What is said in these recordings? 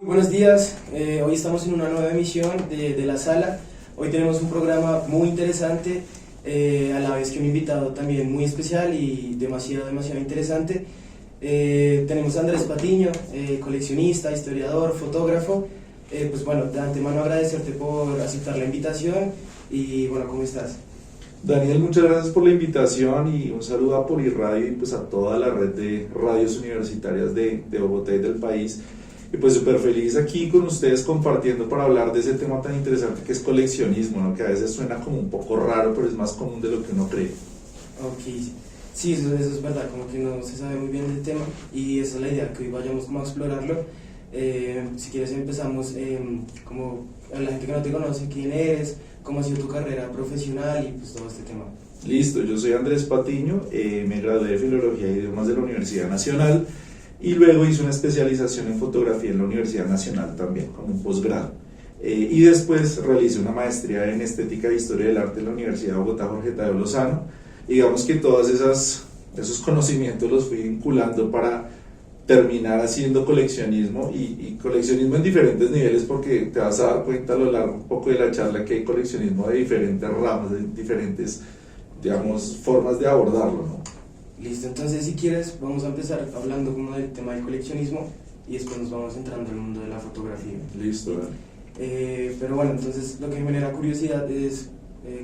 Buenos días, hoy estamos en una nueva emisión de La Sala. Hoy tenemos un programa muy interesante, a la vez que un invitado también muy especial y demasiado interesante. Tenemos a Andrés Patiño, coleccionista, historiador, fotógrafo. Pues bueno, de antemano agradecerte por aceptar la invitación y bueno, ¿cómo estás? Daniel, muchas gracias por la invitación y un saludo a Poliradio y pues a toda la red de radios universitarias de Bogotá y del país. Y pues súper feliz aquí con ustedes compartiendo para hablar de ese tema tan interesante que es coleccionismo, ¿no? Que a veces suena como un poco raro, pero es más común de lo que uno cree. Ok, sí, eso es verdad, como que no se sabe muy bien del tema y esa es la idea, que hoy vayamos como a explorarlo. Si quieres empezamos como a la gente que no te conoce, quién eres, cómo ha sido tu carrera profesional y pues todo este tema. Listo, yo soy Andrés Patiño, me gradué de Filología e Idiomas de la Universidad Nacional y luego hice una especialización en fotografía en la Universidad Nacional también, como un posgrado. Y después realicé una maestría en Estética e Historia del Arte en la Universidad de Bogotá, Jorge Tadeo Lozano. Y digamos que todos esos conocimientos los fui vinculando para terminar haciendo coleccionismo y coleccionismo en diferentes niveles, porque te vas a dar cuenta a lo largo un poco de la charla que hay coleccionismo de diferentes ramas, de diferentes, digamos, formas de abordarlo, ¿no? Listo, entonces si quieres vamos a empezar hablando como del tema del coleccionismo y después nos vamos entrando al mundo de la fotografía. Listo, pero bueno, entonces lo que me genera curiosidad es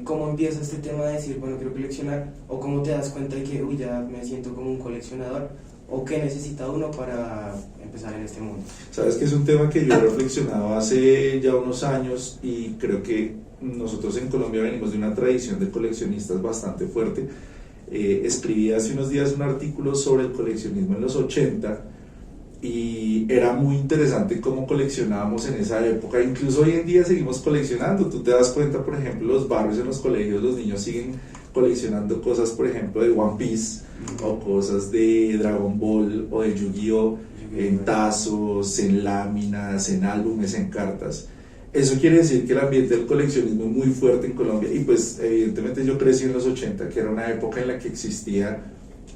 cómo empieza este tema de decir, bueno, quiero coleccionar, o cómo te das cuenta de que, uy, ya me siento como un coleccionador, o qué necesita uno para empezar en este mundo. Sabes que es un tema que yo he reflexionado hace ya unos años y creo que nosotros en Colombia venimos de una tradición de coleccionistas bastante fuerte. Escribí hace unos días un artículo sobre el coleccionismo en los 80 y era muy interesante cómo coleccionábamos en esa época. Incluso hoy en día seguimos coleccionando. Tú te das cuenta, por ejemplo, los barrios en los colegios, los niños siguen coleccionando cosas, por ejemplo, de One Piece o cosas de Dragon Ball o de Yu-Gi-Oh! En tazos, en láminas, en álbumes, en cartas. Eso quiere decir que el ambiente del coleccionismo es muy fuerte en Colombia y pues evidentemente yo crecí en los 80, que era una época en la que existía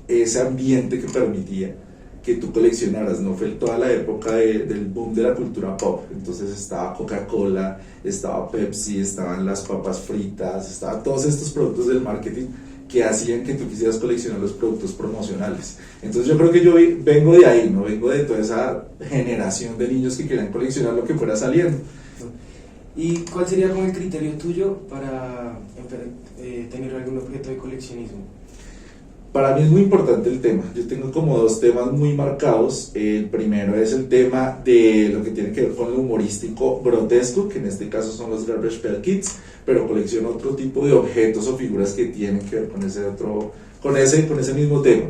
ese ambiente que permitía que tú coleccionaras, no fue toda la época del boom de la cultura pop. Entonces estaba Coca-Cola, estaba Pepsi, estaban las papas fritas, estaban todos estos productos del marketing que hacían que tú quisieras coleccionar los productos promocionales. Entonces yo creo que yo vengo de ahí, ¿no? Vengo de toda esa generación de niños que querían coleccionar lo que fuera saliendo. ¿Y cuál sería como el criterio tuyo para tener algún objeto de coleccionismo? Para mí es muy importante el tema. Yo tengo como dos temas muy marcados. El primero es el tema de lo que tiene que ver con lo humorístico grotesco, que en este caso son los Garbage Pail Kids, pero colecciono otro tipo de objetos o figuras que tienen que ver con ese mismo tema.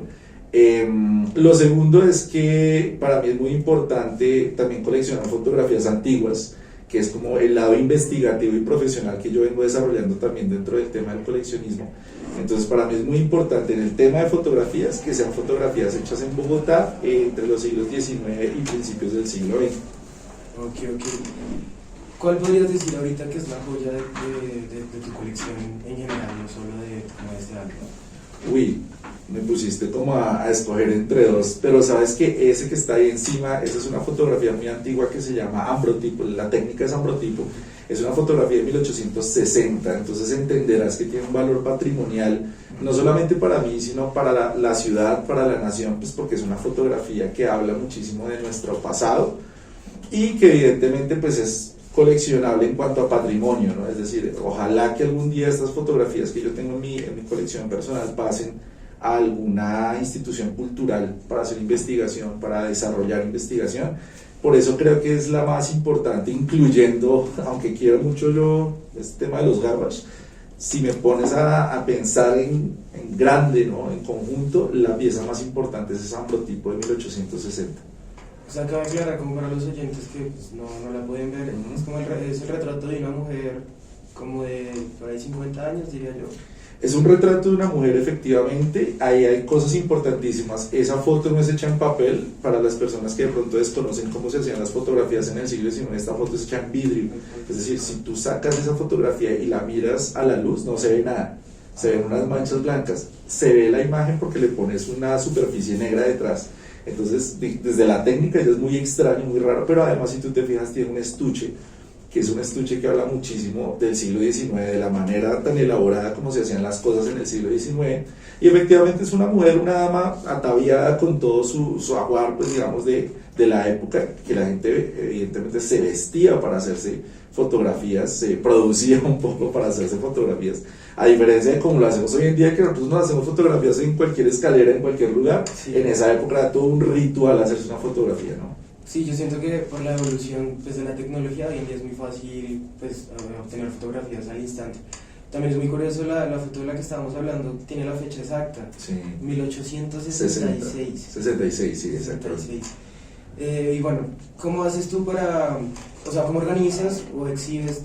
Lo segundo es que para mí es muy importante también coleccionar fotografías antiguas, que es como el lado investigativo y profesional que yo vengo desarrollando también dentro del tema del coleccionismo. Entonces para mí es muy importante en el tema de fotografías que sean fotografías hechas en Bogotá entre los siglos XIX y principios del siglo XX. Ok. ¿Cuál podrías decir ahorita que es la joya de tu colección en general, no solo de este álbum? Uy, me pusiste como a escoger entre dos, pero sabes que ese que está ahí encima, esa es una fotografía muy antigua que se llama ambrotipo, la técnica es ambrotipo, es una fotografía de 1860, entonces entenderás que tiene un valor patrimonial, no solamente para mí, sino para la ciudad, para la nación, pues porque es una fotografía que habla muchísimo de nuestro pasado y que evidentemente pues es coleccionable en cuanto a patrimonio, ¿no? Es decir, ojalá que algún día estas fotografías que yo tengo en mi colección personal pasen a alguna institución cultural para hacer investigación, para desarrollar investigación. Por eso creo que es la más importante, incluyendo, aunque quiero mucho yo este tema de los garbage, si me pones a pensar en grande, ¿no? En conjunto, la pieza más importante es ese ambrotipo de 1860. O sea, cabe aclarar como para los oyentes que pues, no la pueden ver, es como es el retrato de una mujer como de por ahí 50 años, diría yo. Es un retrato de una mujer, efectivamente. Ahí hay cosas importantísimas. Esa foto no es hecha en papel. Para las personas que de pronto desconocen cómo se hacían las fotografías en el siglo XIX, esta foto es hecha en vidrio. Es decir, si tú sacas esa fotografía y la miras a la luz, no se ve nada. Se ven unas manchas blancas. Se ve la imagen porque le pones una superficie negra detrás. Entonces, desde la técnica ya es muy extraño, muy raro, pero además si tú te fijas tiene un estuche, que es un estuche que habla muchísimo del siglo XIX, de la manera tan elaborada como se hacían las cosas en el siglo XIX, y efectivamente es una mujer, una dama ataviada con todo su ajuar, pues digamos, de la época, que la gente evidentemente se vestía para hacerse fotografías, se producía un poco para hacerse fotografías, a diferencia de como lo hacemos hoy en día, que nosotros nos hacemos fotografías en cualquier escalera, en cualquier lugar. Sí. En esa época era todo un ritual hacerse una fotografía, ¿no? Sí, yo siento que por la evolución pues, de la tecnología hoy en día es muy fácil pues, obtener fotografías al instante. También es muy curioso la foto de la que estábamos hablando, tiene la fecha exacta, Sí. 1866. 66, sí, exacto. 66. Y bueno, ¿cómo haces tú para, o sea, cómo organizas o exhibes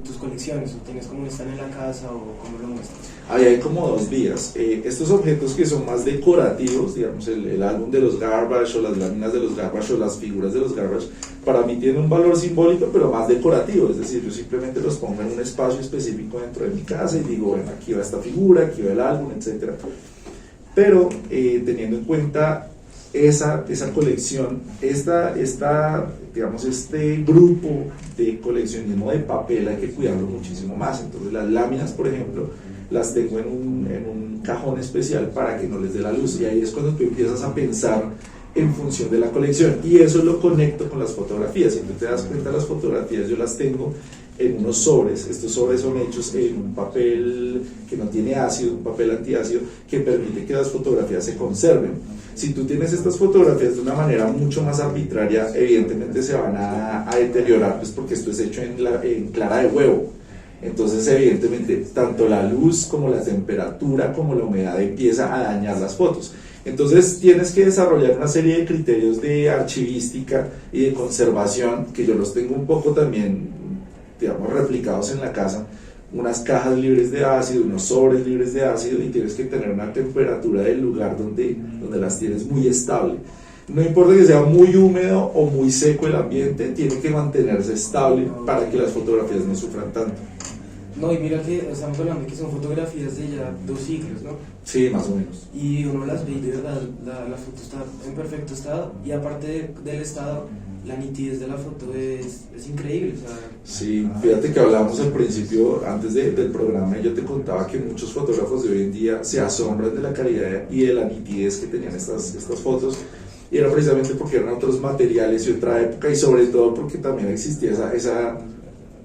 tus colecciones? ¿O tienes como un stand en la casa o cómo lo muestras? Ahí hay como dos vías. Estos objetos que son más decorativos, digamos el álbum de los Garbage o las láminas de los Garbage o las figuras de los Garbage, para mí tienen un valor simbólico pero más decorativo, es decir, yo simplemente los pongo en un espacio específico dentro de mi casa y digo, bueno, aquí va esta figura, aquí va el álbum, etc. Pero teniendo en cuenta esa colección, digamos, este grupo de coleccionismo de papel hay que cuidarlo muchísimo más. Entonces las láminas, por ejemplo, las tengo en un cajón especial para que no les dé la luz, y ahí es cuando tú empiezas a pensar en función de la colección, y eso lo conecto con las fotografías. Si tú te das cuenta, las fotografías yo las tengo en unos sobres. Estos sobres son hechos en un papel que no tiene ácido, un papel antiácido que permite que las fotografías se conserven. Si tú tienes estas fotografías de una manera mucho más arbitraria, evidentemente se van a deteriorar, pues porque esto es hecho en clara de huevo. Entonces evidentemente tanto la luz como la temperatura como la humedad empieza a dañar las fotos. Entonces tienes que desarrollar una serie de criterios de archivística y de conservación, que yo los tengo un poco también, digamos, replicados en la casa, unas cajas libres de ácido, unos sobres libres de ácido, y tienes que tener una temperatura del lugar donde las tienes muy estable. No importa que sea muy húmedo o muy seco el ambiente, tiene que mantenerse estable para que las fotografías no sufran tanto. No, y mira que estamos hablando de que son fotografías de ya 2 siglos, ¿no? Sí, más o menos. Y uno las ve y de verdad la foto está en perfecto estado, y aparte del estado, la nitidez de la foto es increíble. O sea, sí, fíjate que hablábamos al principio, antes del programa, y yo te contaba que muchos fotógrafos de hoy en día se asombran de la calidad y de la nitidez que tenían estas fotos, y era precisamente porque eran otros materiales y otra época, y sobre todo porque también existía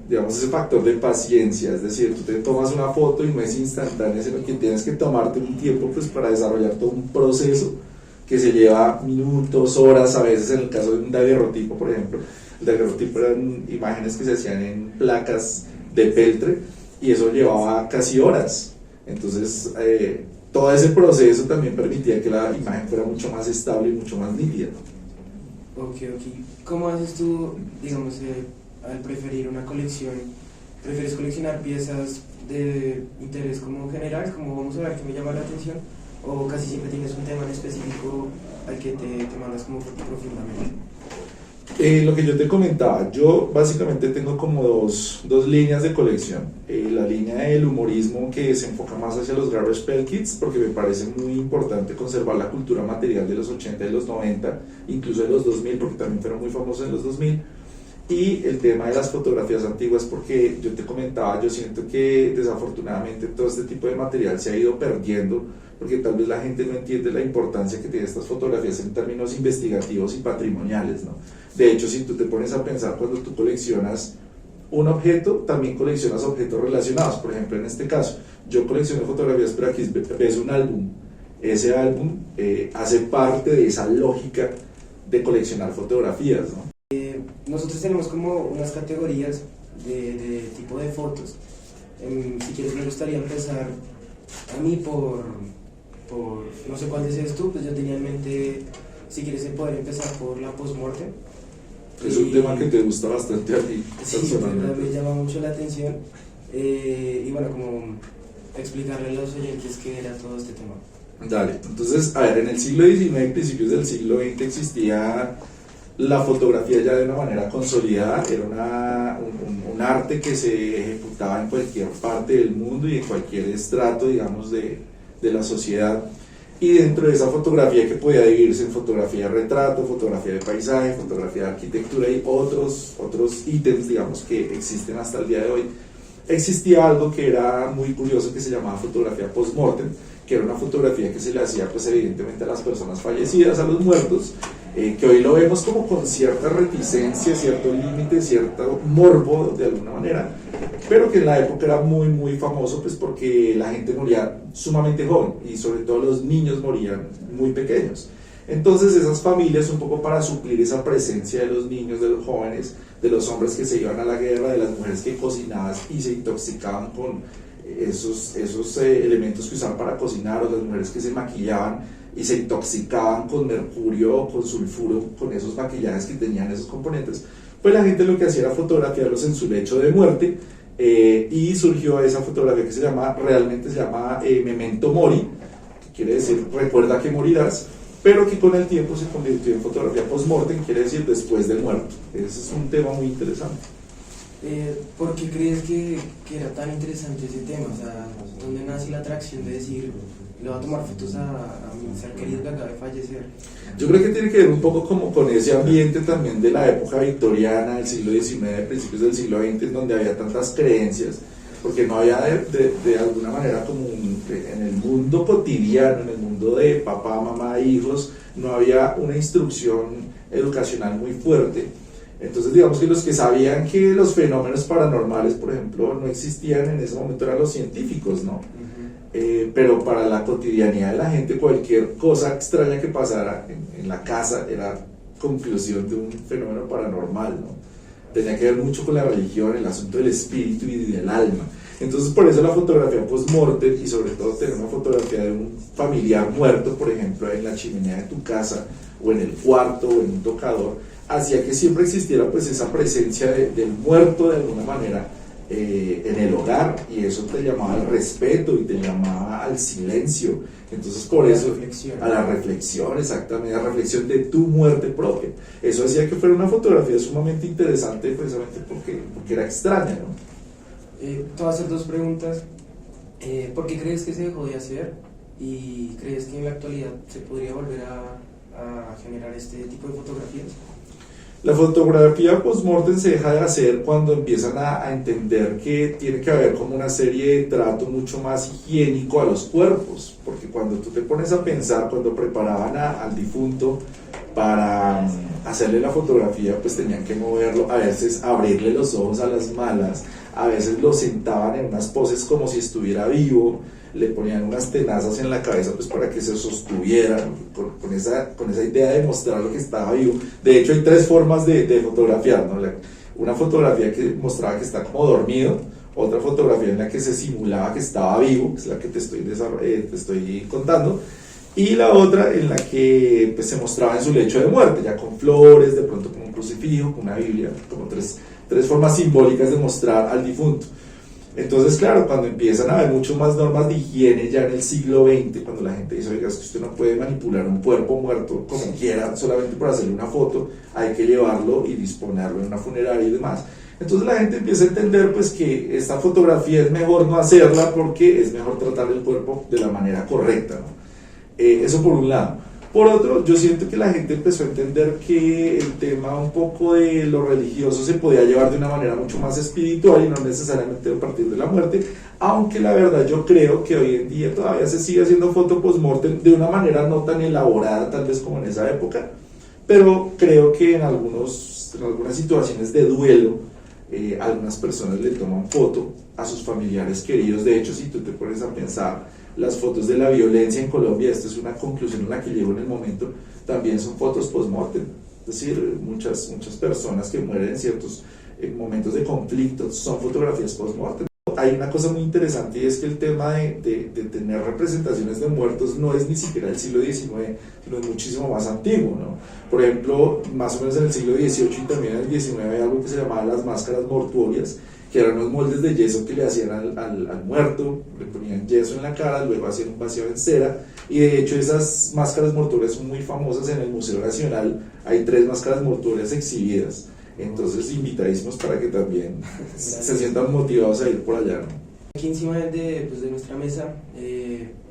digamos, ese factor de paciencia. Es decir, tú te tomas una foto y no es instantánea, sino que tienes que tomarte un tiempo pues para desarrollar todo un proceso que se lleva minutos, horas, a veces. En el caso de un daguerrotipo, por ejemplo, el daguerrotipo eran imágenes que se hacían en placas de peltre, y eso llevaba casi horas. Entonces todo ese proceso también permitía que la imagen fuera mucho más estable y mucho más nítida. Ok. ¿Cómo haces tú, digamos, al preferir una colección? ¿Prefieres coleccionar piezas de interés como general, como vamos a ver que me llama la atención, o casi siempre tienes un tema en específico al que te mandas como profundamente? Lo que yo te comentaba, yo básicamente tengo como dos líneas de colección. La línea del humorismo, que se enfoca más hacia los Garbage Pail Kids, porque me parece muy importante conservar la cultura material de los 80 y los 90, incluso de los 2000, porque también fueron muy famosos en los 2000. Y el tema de las fotografías antiguas, porque yo te comentaba, yo siento que desafortunadamente todo este tipo de material se ha ido perdiendo, porque tal vez la gente no entiende la importancia que tienen estas fotografías en términos investigativos y patrimoniales, ¿no? De hecho, si tú te pones a pensar, cuando tú coleccionas un objeto, también coleccionas objetos relacionados. Por ejemplo, en este caso, yo colecciono fotografías, pero aquí ves un álbum. Ese álbum hace parte de esa lógica de coleccionar fotografías, ¿no? Nosotros tenemos como unas categorías de tipo de fotos. Si quieres, me gustaría empezar a mí por no sé cuál desees tú, pues yo tenía en mente, si quieres, poder empezar por la post-mortem. Es un tema que te gusta bastante a ti, sí, personalmente. me llama mucho la atención, y bueno, como explicarle a los oyentes qué era todo este tema. Dale, entonces, a ver, en el siglo XIX, principios del siglo XX, existía la fotografía ya de una manera consolidada. Era un arte que se ejecutaba en cualquier parte del mundo y en cualquier estrato, digamos, de la sociedad. y dentro de esa fotografía, que podía dividirse en fotografía de retrato, fotografía de paisaje, fotografía de arquitectura y otros ítems, digamos, que existen hasta el día de hoy, existía algo que era muy curioso, que se llamaba fotografía post-mortem, que era una fotografía que se le hacía pues evidentemente a las personas fallecidas, a los muertos, que hoy lo vemos como con cierta reticencia, cierto límite, cierto morbo de alguna manera, pero que en la época era muy muy famoso pues porque la gente moría sumamente joven y sobre todo los niños morían muy pequeños. Entonces esas familias, un poco para suplir esa presencia de los niños, de los jóvenes, de los hombres que se iban a la guerra, de las mujeres que cocinaban y se intoxicaban con esos elementos que usaban para cocinar, o las mujeres que se maquillaban y se intoxicaban con mercurio o con sulfuro, con esos maquillajes que tenían esos componentes, pues la gente lo que hacía era fotografiarlos en su lecho de muerte, y surgió esa fotografía que realmente se llama Memento Mori, que quiere decir recuerda que morirás, pero que con el tiempo se convirtió en fotografía post-mortem, quiere decir después del muerto. Ese es un tema muy interesante. ¿Por qué crees que era tan interesante ese tema? O sea, ¿dónde nace la atracción de decir, le voy a tomar fotos a mi ser querido que acaba de fallecer? Yo creo que tiene que ver un poco como con ese ambiente también de la época victoriana, del siglo XIX, principios del siglo XX, en donde había tantas creencias, porque no había de alguna manera como en el mundo cotidiano, en el mundo de papá, mamá, hijos, no había una instrucción educacional muy fuerte. Entonces digamos que los que sabían que los fenómenos paranormales, por ejemplo, no existían en ese momento eran los científicos, ¿no? Pero para la cotidianidad de la gente, cualquier cosa extraña que pasara en la casa era conclusión de un fenómeno paranormal, ¿no? Tenía que ver mucho con la religión, el asunto del espíritu y del alma. Entonces por eso la fotografía post-mortem, y sobre todo tener una fotografía de un familiar muerto, por ejemplo, en la chimenea de tu casa, o en el cuarto, o en un tocador, hacía que siempre existiera pues esa presencia del muerto de alguna manera en el hogar, y eso te llamaba al respeto y te llamaba al silencio. Entonces por eso a la reflexión, exactamente, a la reflexión de tu muerte propia. Eso hacía que fuera una fotografía sumamente interesante, precisamente porque era extraña, ¿no? Te voy a hacer dos preguntas. ¿Por qué crees que se dejó de hacer? ¿Y crees que en la actualidad se podría volver a generar este tipo de fotografías? La fotografía post-mortem se deja de hacer cuando empiezan a entender que tiene que haber como una serie de trato mucho más higiénico a los cuerpos, porque cuando tú te pones a pensar, cuando preparaban al difunto para hacerle la fotografía, pues tenían que moverlo, a veces abrirle los ojos a las malas, a veces lo sentaban en unas poses como si estuviera vivo, le ponían unas tenazas en la cabeza pues para que se sostuviera con esa idea de mostrar lo que estaba vivo. De hecho hay tres formas de fotografiar, ¿no? Una fotografía que mostraba que está como dormido, otra fotografía en la que se simulaba que estaba vivo, que es la que te estoy contando, y la otra en la que pues, se mostraba en su lecho de muerte, ya con flores, de pronto con un crucifijo, con una Biblia, como tres formas simbólicas de mostrar al difunto. Entonces, claro, cuando empiezan a haber mucho más normas de higiene ya en el siglo XX, cuando la gente dice, oiga, es que usted no puede manipular un cuerpo muerto como quiera, solamente por hacerle una foto, hay que llevarlo y disponerlo en una funeraria y demás. Entonces la gente empieza a entender pues que esta fotografía es mejor no hacerla porque es mejor tratar el cuerpo de la manera correcta, ¿no? Eso por un lado. Por otro, yo siento que la gente empezó a entender que el tema un poco de lo religioso se podía llevar de una manera mucho más espiritual y no necesariamente a partir de la muerte, aunque la verdad yo creo que hoy en día todavía se sigue haciendo foto post-mortem de una manera no tan elaborada tal vez como en esa época, pero creo que en algunas situaciones de duelo, algunas personas le toman foto a sus familiares queridos. De hecho, si tú te pones a pensar, las fotos de la violencia en Colombia, esta es una conclusión a la que llego en el momento, también son fotos post-mortem. Es decir, muchas personas que mueren en ciertos momentos de conflicto son fotografías post-mortem. Hay una cosa muy interesante y es que el tema de tener representaciones de muertos no es ni siquiera del siglo XIX, sino es muchísimo más antiguo, ¿no? Por ejemplo, más o menos en el siglo XVIII y también en el XIX hay algo que se llamaba las máscaras mortuorias, que eran unos moldes de yeso que le hacían al muerto, le ponían yeso en la cara, luego hacían un vacío en cera, y de hecho esas máscaras mortuorias son muy famosas en el Museo Nacional. Hay 3 máscaras mortuorias exhibidas, entonces invitadísimos para que también se sientan motivados a ir por allá, ¿no? Aquí encima de nuestra mesa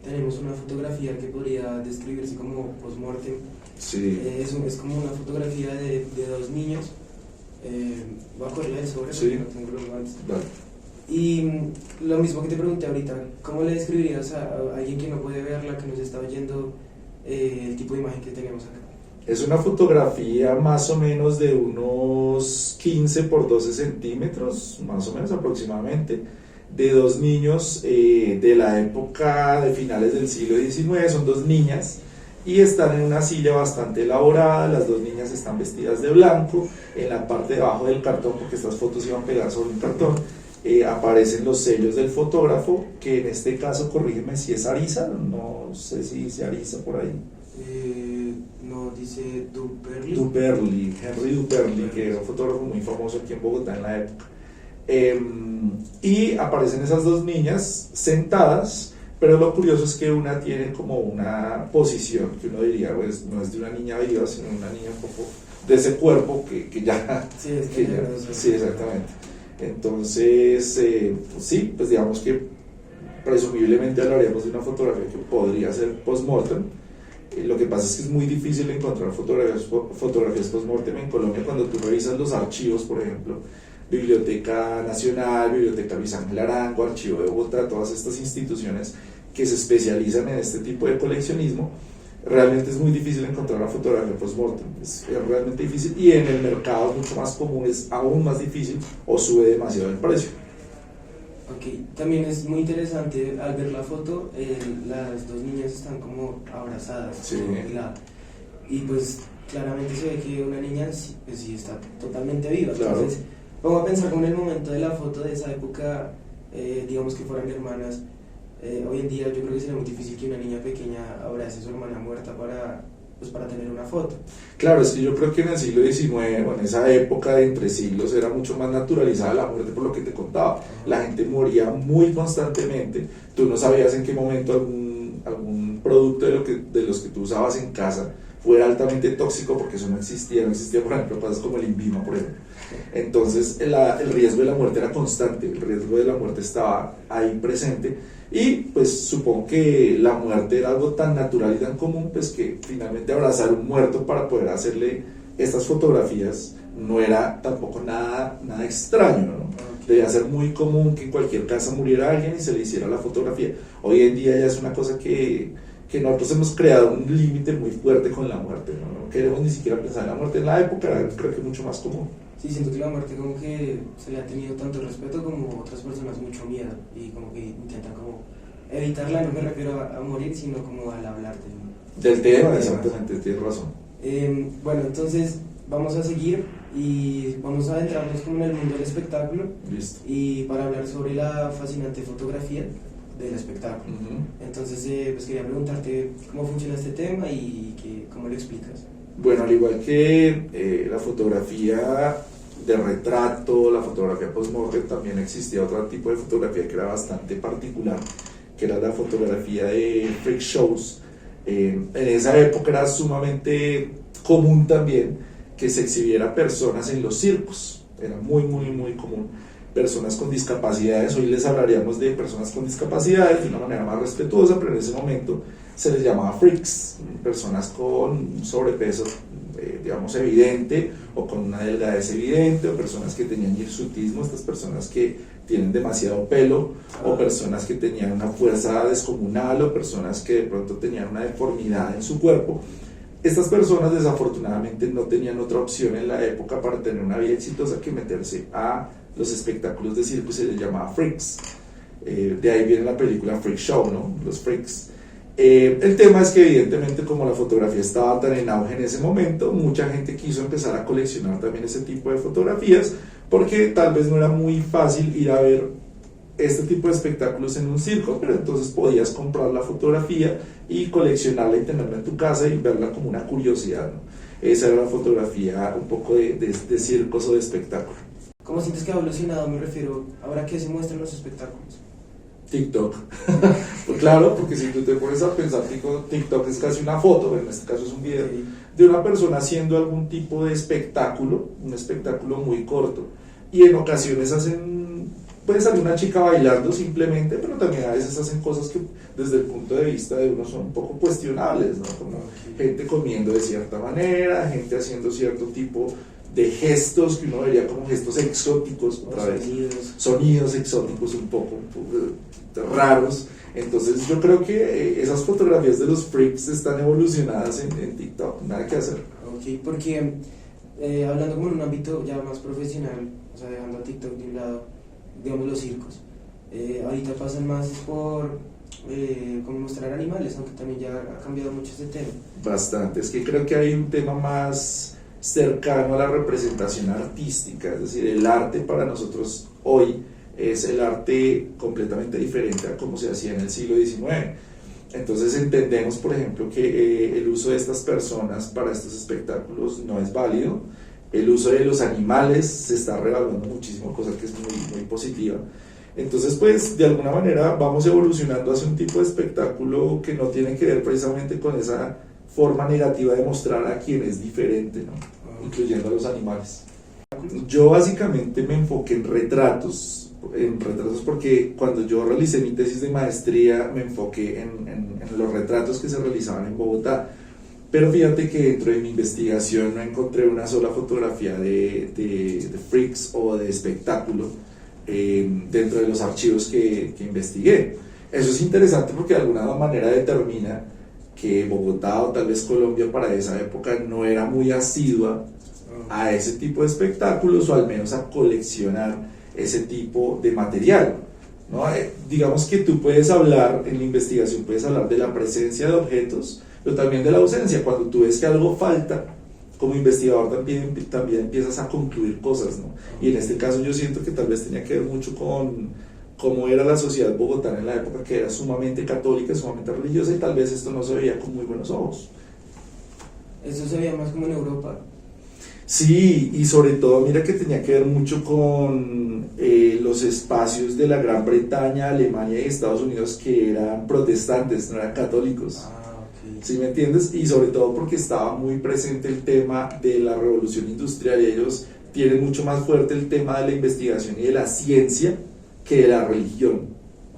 tenemos una fotografía que podría describirse como post-mortem. Sí. Es como una fotografía de dos niños. Voy a correr el sobre Sí. porque no tengo los guantes. Dale. Y lo mismo que te pregunté ahorita, ¿cómo le describirías a alguien que no puede verla, que nos está oyendo, el tipo de imagen que tenemos acá? Es una fotografía más o menos de unos 15 por 12 centímetros, más o menos aproximadamente, de dos niños de la época de finales del siglo XIX. Son dos niñas y están en una silla bastante elaborada. Las dos niñas están vestidas de blanco. En la parte de abajo del cartón, porque estas fotos iban pegadas sobre un cartón, aparecen los sellos del fotógrafo, que en este caso, corrígeme si es Ariza, no sé si dice Ariza por ahí. No, dice Duperly. Duperly, Henry Duperly, que era un fotógrafo muy famoso aquí en Bogotá en la época. Y aparecen esas dos niñas sentadas, pero lo curioso es que una tiene como una posición que uno diría, pues no es de una niña viva, sino una niña un poco de ese cuerpo que ya... Sí, es que ya, tenebroso. sí, exactamente. Entonces, pues sí, pues digamos que presumiblemente hablaríamos de una fotografía que podría ser post-mortem. Lo que pasa es que es muy difícil encontrar fotografías post-mortem en Colombia. Cuando tú revisas los archivos, por ejemplo, Biblioteca Nacional, Biblioteca Luis Ángel Arango, Archivo de Bogotá, todas estas instituciones que se especializan en este tipo de coleccionismo, realmente es muy difícil encontrar una fotografía post-mortem. Es realmente difícil, y en el mercado es mucho más común, es aún más difícil o sube demasiado el precio. Ok, también es muy interesante al ver la foto, las dos niñas están como abrazadas, Sí. y pues claramente se ve que una niña pues, sí está totalmente viva. Claro. Entonces pongo a pensar como en el momento de la foto de esa época, digamos que fueran hermanas. Hoy en día yo creo que sería muy difícil que una niña pequeña abrace a su hermana muerta para tener una foto. Claro, es que yo creo que en el siglo XIX, o en esa época de entre siglos, era mucho más naturalizada la muerte, por lo que te contaba. La gente moría muy constantemente. Tú no sabías en qué momento algún producto de los que tú usabas en casa fuera altamente tóxico, porque eso no existía. No existía, por ejemplo, cosas como el INVIMA, por ejemplo. Entonces el riesgo de la muerte era constante, el riesgo de la muerte estaba ahí presente. Y pues supongo que la muerte era algo tan natural y tan común, pues que finalmente abrazar un muerto para poder hacerle estas fotografías no era tampoco nada extraño, ¿no? Debía ser muy común que en cualquier casa muriera alguien y se le hiciera la fotografía. Hoy en día ya es una cosa que nosotros hemos creado un límite muy fuerte con la muerte, ¿no? No queremos ni siquiera pensar en la muerte. En la época era, creo que mucho más común. Sí, siento que la muerte como que se le ha tenido tanto respeto como otras personas mucho miedo, y como que intentan como evitarla. No me refiero a morir, sino como al hablar Del tema, exactamente, tienes razón. bueno, entonces vamos a seguir y vamos a adentrarnos como en el mundo del espectáculo. Listo. Y para hablar sobre la fascinante fotografía del espectáculo. Entonces pues quería preguntarte cómo funciona este tema y cómo lo explicas. Bueno, al igual que la fotografía de retrato, la fotografía post-mortem, también existía otro tipo de fotografía que era bastante particular, que era la fotografía de freak shows. En esa época era sumamente común también que se exhibiera personas en los circos. Era muy común. Personas con discapacidades, hoy les hablaríamos de personas con discapacidades de una manera más respetuosa, pero en ese momento se les llamaba freaks, personas con sobrepeso, digamos, evidente, o con una delgadez evidente, o personas que tenían hirsutismo, estas personas que tienen demasiado pelo, o personas que tenían una fuerza descomunal, o personas que de pronto tenían una deformidad en su cuerpo. Estas personas desafortunadamente no tenían otra opción en la época para tener una vida exitosa que meterse a los espectáculos de circo, y se les llamaba freaks. De ahí viene la película Freak Show, ¿no? Los freaks. El tema es que evidentemente, como la fotografía estaba tan en auge en ese momento, mucha gente quiso empezar a coleccionar también ese tipo de fotografías, porque tal vez no era muy fácil ir a ver este tipo de espectáculos en un circo, pero entonces podías comprar la fotografía y coleccionarla y tenerla en tu casa y verla como una curiosidad, ¿no? Esa era la fotografía un poco de circos o de espectáculo. ¿Cómo sientes que ha evolucionado? Me refiero, ahora que se muestran los espectáculos. TikTok. Pues claro, porque si tú te pones a pensar, TikTok es casi una foto, pero en este caso es un video, de una persona haciendo algún tipo de espectáculo, un espectáculo muy corto, y en ocasiones hacen puede salir una chica bailando simplemente, pero también a veces hacen cosas que desde el punto de vista de uno son un poco cuestionables, ¿no? Como gente comiendo de cierta manera, gente haciendo cierto tipo de gestos que uno vería como gestos exóticos, otra vez, sonidos exóticos un poco raros. Entonces yo creo que esas fotografías de los freaks están evolucionadas en TikTok, nada que hacer. Ok, porque hablando como en un ámbito ya más profesional, o sea, dejando a TikTok de un lado, digamos los circos, ahorita pasan más por como mostrar animales, aunque también ya ha cambiado mucho ese tema. Bastante, es que creo que hay un tema más cercano a la representación artística, es decir, el arte para nosotros hoy es el arte completamente diferente a como se hacía en el siglo XIX. Entonces entendemos, por ejemplo, que el uso de estas personas para estos espectáculos no es válido. El uso de los animales se está revaluando muchísimo, cosa que es muy, muy positiva. Entonces, pues, de alguna manera vamos evolucionando hacia un tipo de espectáculo que no tiene que ver precisamente con esa forma negativa de mostrar a quien es diferente, ¿no? Incluyendo a los animales. Yo básicamente me enfoqué en retratos porque cuando yo realicé mi tesis de maestría me enfoqué en los retratos que se realizaban en Bogotá. Pero fíjate que dentro de mi investigación no encontré una sola fotografía de freaks o de espectáculo dentro de los archivos que investigué. Eso es interesante porque de alguna manera determina que Bogotá o tal vez Colombia para esa época no era muy asidua a ese tipo de espectáculos o al menos a coleccionar ese tipo de material, ¿no? Digamos que tú puedes hablar en la investigación, puedes hablar de la presencia de objetos, pero también de la ausencia. Cuando tú ves que algo falta, como investigador también empiezas a concluir cosas, ¿no? Y en este caso yo siento que tal vez tenía que ver mucho con cómo era la sociedad bogotana en la época, que era sumamente católica, sumamente religiosa, y tal vez esto no se veía con muy buenos ojos. Eso se veía más como en Europa. Sí, y sobre todo mira que tenía que ver mucho con los espacios de la Gran Bretaña, Alemania y Estados Unidos que eran protestantes, no eran católicos. Okay. ¿Sí me entiendes? Y sobre todo porque estaba muy presente el tema de la revolución industrial y ellos tienen mucho más fuerte el tema de la investigación y de la ciencia que de la religión.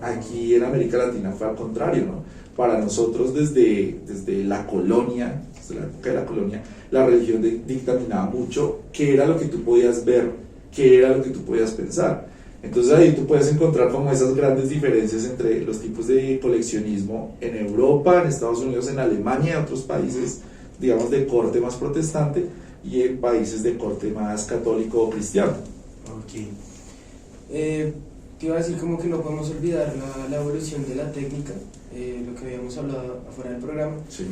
Aquí en América Latina fue al contrario, ¿no? Para nosotros desde la colonia, desde la época de la colonia, la religión dictaminaba mucho qué era lo que tú podías ver, qué era lo que tú podías pensar. Entonces ahí tú puedes encontrar como esas grandes diferencias entre los tipos de coleccionismo en Europa, en Estados Unidos, en Alemania y en otros países, digamos, de corte más protestante y en países de corte más católico o cristiano. Ok. Te iba a decir como que no podemos olvidar la evolución de la técnica, lo que habíamos hablado afuera del programa, Sí.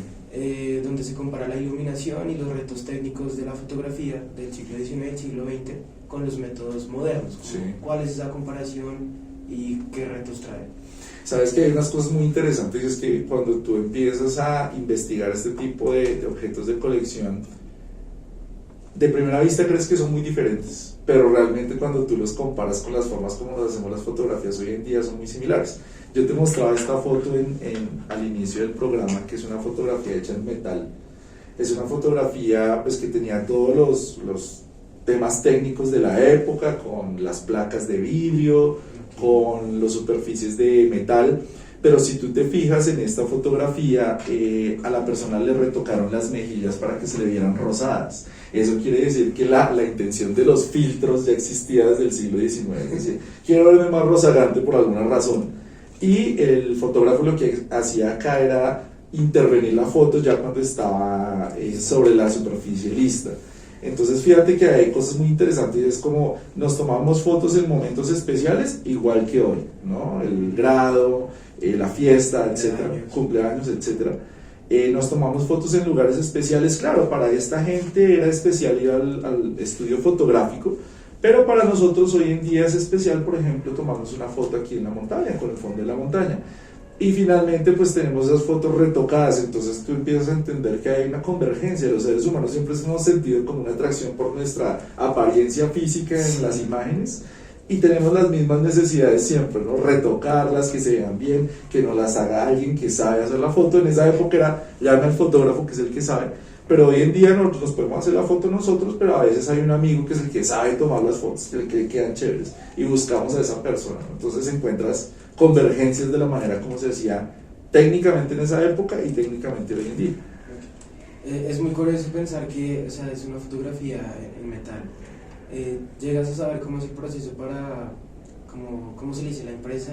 Donde se compara la iluminación y los retos técnicos de la fotografía del siglo XIX y del siglo XX con los métodos modernos. Sí. ¿Cuál es esa comparación y qué retos trae? Sabes que hay unas cosas muy interesantes y es que cuando tú empiezas a investigar este tipo de objetos de colección, de primera vista crees que son muy diferentes, pero realmente cuando tú los comparas con las formas como nos hacemos las fotografías hoy en día son muy similares. Yo te mostraba esta foto al inicio del programa, que es una fotografía hecha en metal. Es una fotografía pues, que tenía todos los temas técnicos de la época, con las placas de vidrio, con las superficies de metal, pero si tú te fijas en esta fotografía, a la persona le retocaron las mejillas para que se le vieran rosadas. Eso quiere decir que la intención de los filtros ya existía desde el siglo XIX, es decir, quiero verme más rozagante por alguna razón. Y el fotógrafo lo que hacía acá era intervenir la foto ya cuando estaba sobre la superficie lista. Entonces fíjate que hay cosas muy interesantes, es como nos tomamos fotos en momentos especiales igual que hoy, ¿no? El grado, la fiesta, etcétera, cumpleaños, etcétera. Nos tomamos fotos en lugares especiales, claro, para esta gente era especial ir al estudio fotográfico, pero para nosotros hoy en día es especial, por ejemplo, tomarnos una foto aquí en la montaña, con el fondo de la montaña. Y finalmente pues tenemos esas fotos retocadas, entonces tú empiezas a entender que hay una convergencia. Los seres humanos siempre hemos sentido como una atracción por nuestra apariencia física en las imágenes y tenemos las mismas necesidades siempre, ¿no? Retocarlas, que se vean bien, que nos las haga alguien que sabe hacer la foto. En esa época era llama al fotógrafo, que es el que sabe, Pero hoy en día nosotros nos podemos hacer la foto nosotros, pero a veces hay un amigo que es el que sabe tomar las fotos, que le quedan chéveres, y buscamos a esa persona, ¿no? Entonces encuentras convergencias de la manera como se hacía técnicamente en esa época y técnicamente hoy en día. Es muy curioso pensar que, o sea, es una fotografía en metal. ¿Llegas a saber cómo es el proceso para, cómo se le dice, la impresa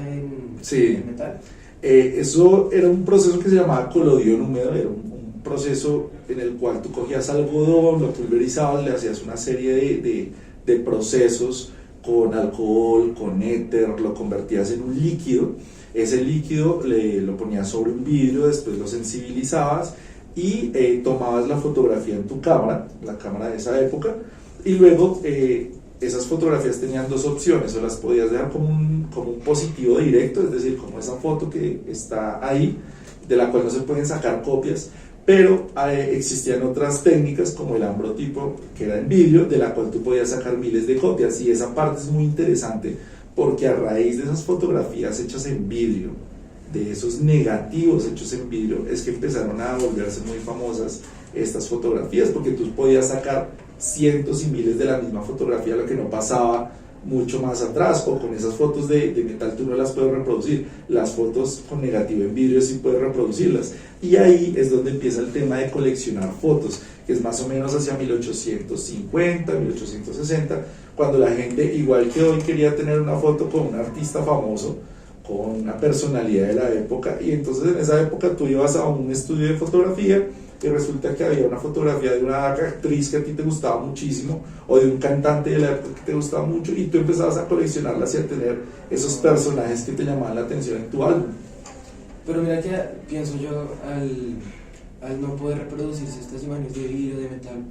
Sí. en metal? Eso era un proceso que se llamaba colodión húmedo, era un proceso en el cual tú cogías algodón, lo pulverizabas, le hacías una serie de procesos con alcohol, con éter, lo convertías en un líquido, ese líquido lo ponías sobre un vidrio, después lo sensibilizabas y tomabas la fotografía en tu cámara, la cámara de esa época, y luego esas fotografías tenían dos opciones: o las podías dejar como un positivo directo, es decir, como esa foto que está ahí, de la cual no se pueden sacar copias, pero existían otras técnicas como el ambrotipo, que era en vidrio, de la cual tú podías sacar miles de copias, y esa parte es muy interesante porque a raíz de esas fotografías hechas en vidrio, de esos negativos hechos en vidrio, es que empezaron a volverse muy famosas estas fotografías, porque tú podías sacar cientos y miles de la misma fotografía, lo que no pasaba mucho más atrás, o con esas fotos de metal tú no las puedes reproducir, las fotos con negativo en vidrio sí puedes reproducirlas, y ahí es donde empieza el tema de coleccionar fotos, que es más o menos hacia 1850, 1860, cuando la gente, igual que hoy, quería tener una foto con un artista famoso, con una personalidad de la época, y entonces en esa época tú ibas a un estudio de fotografía y resulta que había una fotografía de una actriz que a ti te gustaba muchísimo, o de un cantante de la época que te gustaba mucho, y tú empezabas a coleccionarlas y a tener esos personajes que te llamaban la atención en tu álbum. Pero mira que pienso yo, al no poder reproducirse estas imágenes de vidrio, de metal,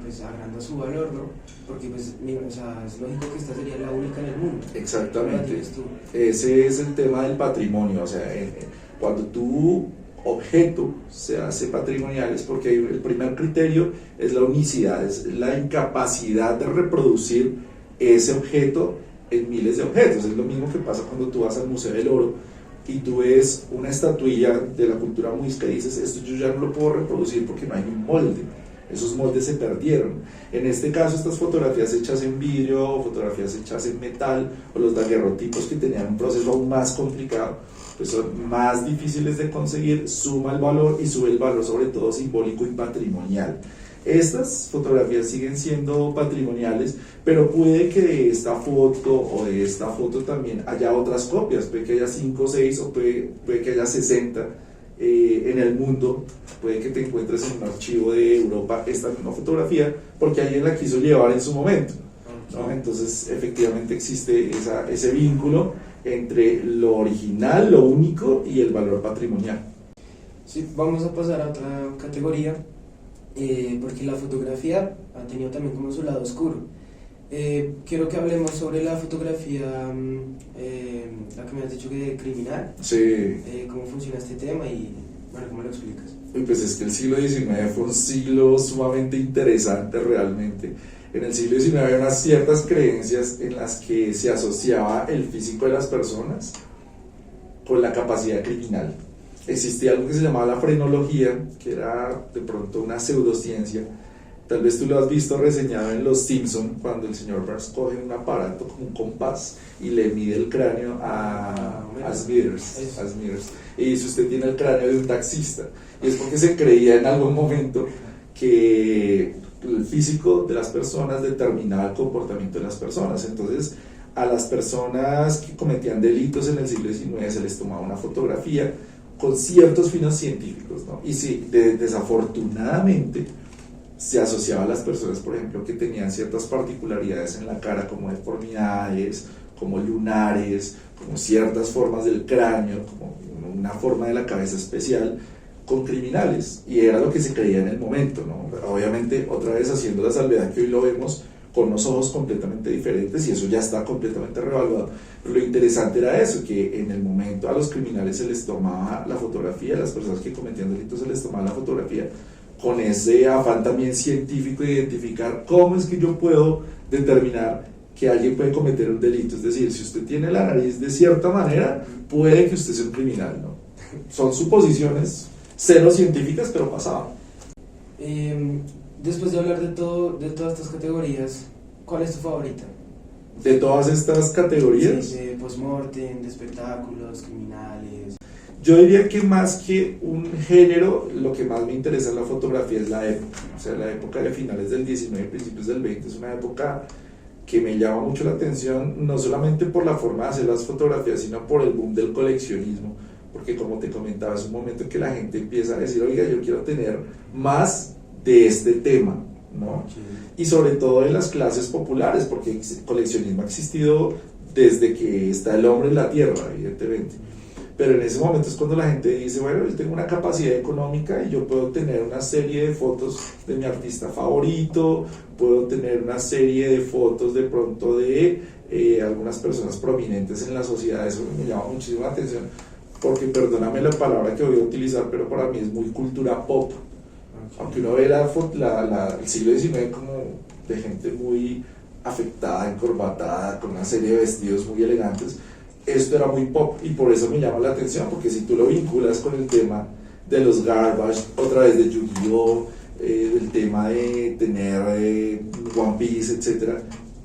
pues agranda su valor, ¿no? Porque pues, o sea, es lógico que esta sería la única en el mundo. Exactamente. Ese es el tema del patrimonio, o sea, cuando tu objeto se hace patrimonial es porque el primer criterio es la unicidad, es la incapacidad de reproducir ese objeto en miles de objetos. Es lo mismo que pasa cuando tú vas al Museo del Oro y tú ves una estatuilla de la cultura muisca y dices, esto yo ya no lo puedo reproducir porque no hay un molde, esos moldes se perdieron. En este caso, estas fotografías hechas en vidrio, o fotografías hechas en metal, o los daguerrotipos, que tenían un proceso aún más complicado, pues son más difíciles de conseguir, suma el valor y sube el valor sobre todo simbólico y patrimonial. Estas fotografías siguen siendo patrimoniales, pero puede que de esta foto o de esta foto también haya otras copias, puede que haya 5 o 6 o puede que haya 60 en el mundo. Puede que te encuentres en un archivo de Europa esta misma fotografía porque alguien la quiso llevar en su momento, ¿no? Entonces efectivamente existe ese vínculo entre lo original, lo único y el valor patrimonial. Sí, vamos a pasar a otra categoría, porque la fotografía ha tenido también como su lado oscuro. Quiero que hablemos sobre la fotografía, la que me has dicho que criminal. Sí. Cómo funciona este tema y, bueno, ¿cómo lo explicas? Pues es que el siglo XIX fue un siglo sumamente interesante realmente. En el siglo XIX había unas ciertas creencias en las que se asociaba el físico de las personas con la capacidad criminal. Existía algo que se llamaba la frenología, que era de pronto una pseudociencia. Tal vez tú lo has visto reseñado en Los Simpson, cuando el señor Burns coge un aparato como un compás y le mide el cráneo a Smithers. Y dice, usted tiene el cráneo de un taxista. Y es porque se creía en algún momento que el físico de las personas determinaba el comportamiento de las personas. Entonces, a las personas que cometían delitos en el siglo XIX se les tomaba una fotografía con ciertos fines científicos, ¿no? Y sí, desafortunadamente se asociaba a las personas, por ejemplo, que tenían ciertas particularidades en la cara, como deformidades, como lunares, como ciertas formas del cráneo, como una forma de la cabeza especial, con criminales, y era lo que se creía en el momento, ¿no? Obviamente, otra vez haciendo la salvedad que hoy lo vemos con unos ojos completamente diferentes, y eso ya está completamente revaluado. Pero lo interesante era eso, que en el momento a los criminales se les tomaba la fotografía, a las personas que cometían delitos se les tomaba la fotografía, con ese afán también científico de identificar cómo es que yo puedo determinar que alguien puede cometer un delito. Es decir, si usted tiene la nariz de cierta manera, puede que usted sea un criminal, ¿no? Son suposiciones cero científicas, pero pasaban. Después de hablar de todas estas categorías, ¿cuál es tu favorita? De todas estas categorías, Sí, de postmortem, de espectáculos, criminales. yo diría que más que un género, lo que más me interesa en la fotografía es la época. O sea, la época de finales del 19 y principios del 20 es una época que me llama mucho la atención, no solamente por la forma de hacer las fotografías, sino por el boom del coleccionismo. Porque como te comentaba, es un momento en que la gente empieza a decir, oiga, yo quiero tener más de este tema, ¿no? Okay. Y sobre todo en las clases populares, porque el coleccionismo ha existido desde que está el hombre en la tierra, evidentemente. Pero en ese momento es cuando la gente dice, bueno, yo tengo una capacidad económica y yo puedo tener una serie de fotos de mi artista favorito, puedo tener una serie de fotos de pronto de algunas personas prominentes en la sociedad. Eso me llama muchísimo la atención, porque perdóname la palabra que voy a utilizar, pero para mí es muy cultura pop. Okay. Aunque uno ve el siglo XIX como de gente muy afectada, encorbatada, con una serie de vestidos muy elegantes, esto era muy pop y por eso me llama la atención, porque si tú lo vinculas con el tema de los garbage, otra vez de Yu-Gi-Oh, del tema de tener One Piece, etc.,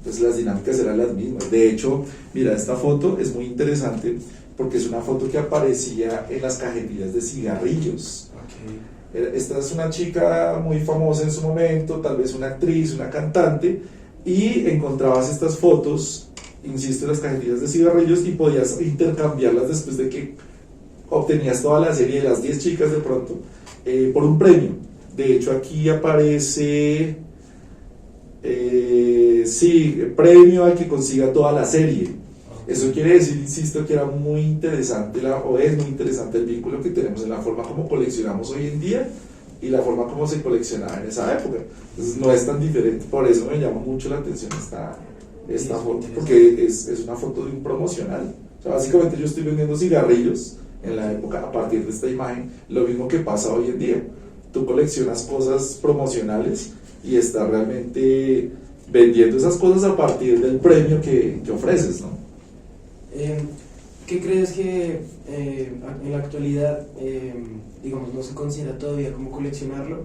pues las dinámicas eran las mismas. De hecho, mira, esta foto es muy interesante porque es una foto que aparecía en las cajetillas de cigarrillos. Okay. Esta es una chica muy famosa en su momento, tal vez una actriz, una cantante, y encontrabas estas fotos, insisto, en las cajetillas de cigarrillos y podías intercambiarlas después de que obtenías toda la serie de las 10 chicas de pronto por un premio. De hecho, aquí aparece premio al que consiga toda la serie. Eso quiere decir, insisto, que era muy interesante o es muy interesante el vínculo que tenemos en la forma como coleccionamos hoy en día y la forma como se coleccionaba en esa época. Entonces no es tan diferente, por eso me llama mucho la atención esta foto, porque es una foto de un promocional. O sea, básicamente yo estoy vendiendo cigarrillos en la época a partir de esta imagen, lo mismo que pasa hoy en día. Tú coleccionas cosas promocionales y estás realmente vendiendo esas cosas a partir del premio que ofreces, ¿no? ¿Qué crees que en la actualidad, digamos, no se considera todavía como coleccionarlo?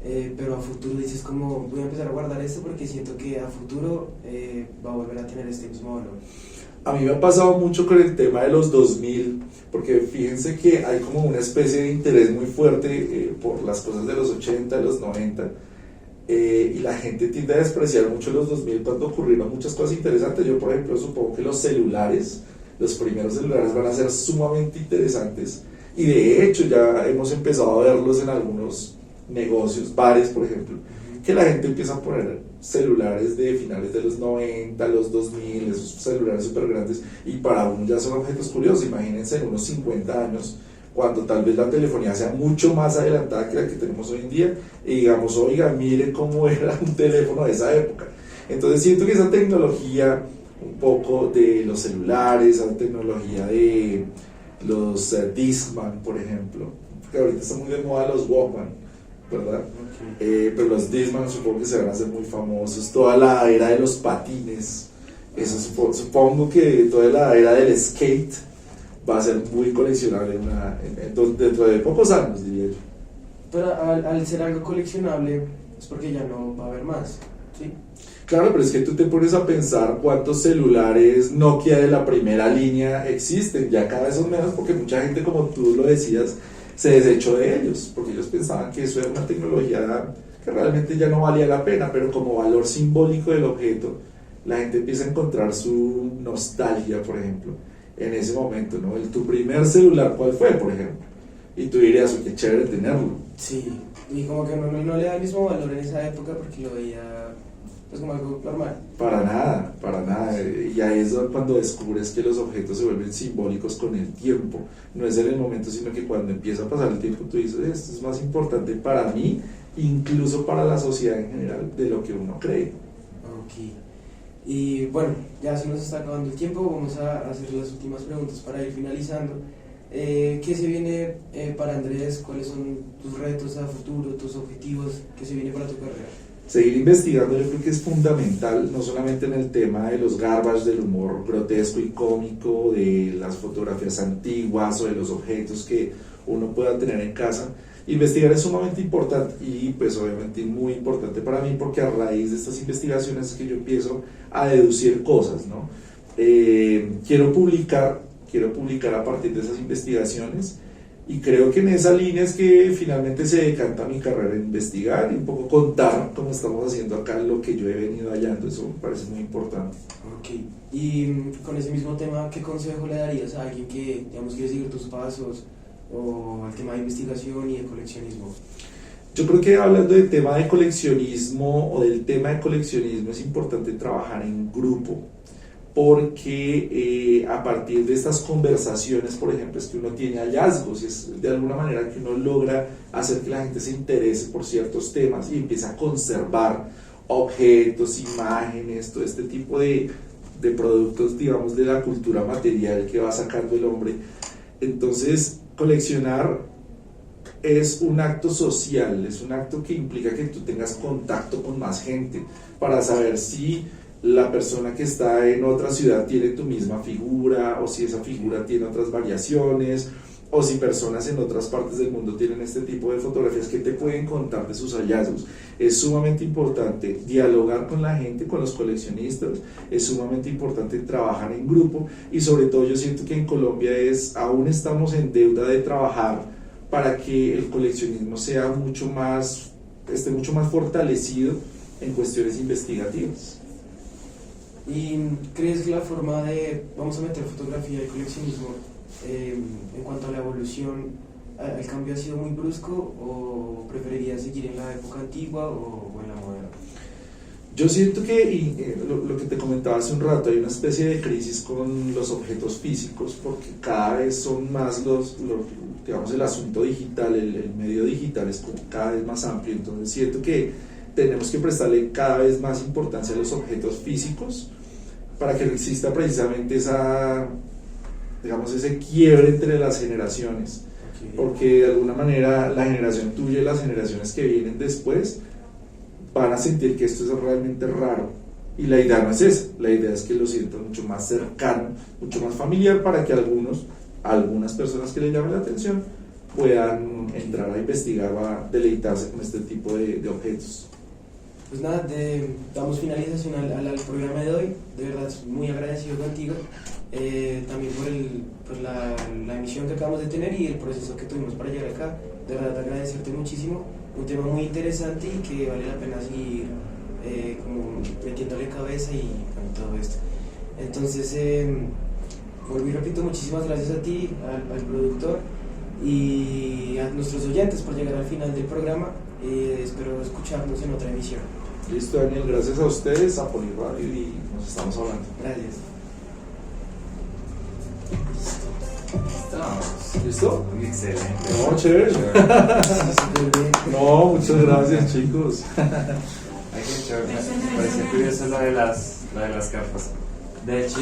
Pero a futuro dices como voy a empezar a guardar esto porque siento que a futuro va a volver a tener este mismo valor. A mí me ha pasado mucho con el tema de los 2000, porque fíjense que hay como una especie de interés muy fuerte por las cosas de los 80, de los 90, y la gente tiende a despreciar mucho los 2000 cuando ocurrieron muchas cosas interesantes. Yo, por ejemplo, supongo que los primeros celulares van a ser sumamente interesantes, y de hecho ya hemos empezado a verlos en algunos negocios, bares por ejemplo, que la gente empieza a poner celulares de finales de los 90, los 2000, esos celulares súper grandes, y para uno ya son objetos curiosos. Imagínense en unos 50 años, cuando tal vez la telefonía sea mucho más adelantada que la que tenemos hoy en día, y digamos, oiga, mire cómo era un teléfono de esa época. Entonces siento que esa tecnología, un poco de los celulares, esa tecnología de los Discman, por ejemplo, porque ahorita está muy de moda los Walkman, ¿verdad? Okay. Pero los Discman supongo que se van a hacer muy famosos. Toda la era de los patines, eso supongo que toda la era del skate va a ser muy coleccionable dentro de pocos años, diría yo. Pero al ser algo coleccionable es porque ya no va a haber más, ¿sí? Claro, pero es que tú te pones a pensar cuántos celulares Nokia de la primera línea existen. Ya cada vez son menos, porque mucha gente, como tú lo decías, se desechó de ellos, porque ellos pensaban que eso era una tecnología que realmente ya no valía la pena, pero como valor simbólico del objeto, la gente empieza a encontrar su nostalgia, por ejemplo, en ese momento, ¿no? Tu primer celular, ¿cuál fue, por ejemplo? Y tú dirías, qué chévere tenerlo. Sí, y como que no le da el mismo valor en esa época porque lo veía pues como algo normal. Para nada. Y ahí es cuando descubres que los objetos se vuelven simbólicos con el tiempo. No es en el momento, sino que cuando empieza a pasar el tiempo tú dices, esto es más importante para mí, incluso para la sociedad en general, de lo que uno cree. Ok. Y bueno, ya se nos está acabando el tiempo, vamos a hacer las últimas preguntas para ir finalizando. ¿Qué se viene para Andrés? ¿Cuáles son tus retos a futuro, tus objetivos? ¿Qué se viene para tu carrera? Seguir investigando, yo creo que es fundamental, no solamente en el tema de los garbage, del humor grotesco y cómico, de las fotografías antiguas o de los objetos que uno pueda tener en casa, Investigar es sumamente importante y pues obviamente muy importante para mí porque a raíz de estas investigaciones es que yo empiezo a deducir cosas, ¿no? Quiero publicar a partir de esas investigaciones y creo que en esa línea es que finalmente se decanta mi carrera en investigar y un poco contar como estamos haciendo acá lo que yo he venido hallando, eso me parece muy importante. Ok, y con ese mismo tema, ¿qué consejo le darías a alguien que, digamos, quiere seguir tus pasos o al tema de investigación y de coleccionismo? Yo creo que hablando del tema de coleccionismo o del tema de coleccionismo es importante trabajar en grupo porque a partir de estas conversaciones, por ejemplo, es que uno tiene hallazgos y es de alguna manera que uno logra hacer que la gente se interese por ciertos temas y empieza a conservar objetos, imágenes, todo este tipo de productos, digamos, de la cultura material que va sacando el hombre. Entonces, coleccionar es un acto social, es un acto que implica que tú tengas contacto con más gente para saber si la persona que está en otra ciudad tiene tu misma figura o si esa figura tiene otras variaciones o si personas en otras partes del mundo tienen este tipo de fotografías que te pueden contar de sus hallazgos. Es sumamente importante dialogar con la gente, con los coleccionistas, es sumamente importante trabajar en grupo y sobre todo yo siento que en Colombia aún estamos en deuda de trabajar para que el coleccionismo esté mucho más fortalecido en cuestiones investigativas. ¿Y crees que la forma de, vamos a meter fotografía y coleccionismo, en cuanto a la evolución, el cambio ha sido muy brusco o preferirías seguir en la época antigua o en la moderna? Yo siento que, lo que te comentaba hace un rato, hay una especie de crisis con los objetos físicos porque cada vez son más digamos, el asunto digital, el medio digital es como cada vez más amplio, entonces siento que tenemos que prestarle cada vez más importancia a los objetos físicos para que no exista precisamente ese quiebre entre las generaciones, porque de alguna manera la generación tuya y las generaciones que vienen después van a sentir que esto es realmente raro y la idea no es esa, la idea es que lo sientan mucho más cercano, mucho más familiar para que algunas personas que les llamen la atención puedan entrar a investigar o a deleitarse con este tipo de objetos. Pues nada, damos finalización al programa de hoy. De verdad, muy agradecido contigo, también por la emisión que acabamos de tener y el proceso que tuvimos para llegar acá. De verdad, agradecerte muchísimo. Un tema muy interesante y que vale la pena seguir como metiéndole cabeza y con todo esto. Entonces, vuelvo y repito, muchísimas gracias a ti, al productor y a nuestros oyentes por llegar al final del programa. Espero escucharnos en otra emisión. Listo, Daniel, gracias a ustedes, a Poliradio y nos estamos hablando. Gracias. ¿Listo? Excelente. No, chévere. No, muchas gracias, chicos. Ay, qué chévere. Me parece curioso lo de las carpas. De hecho,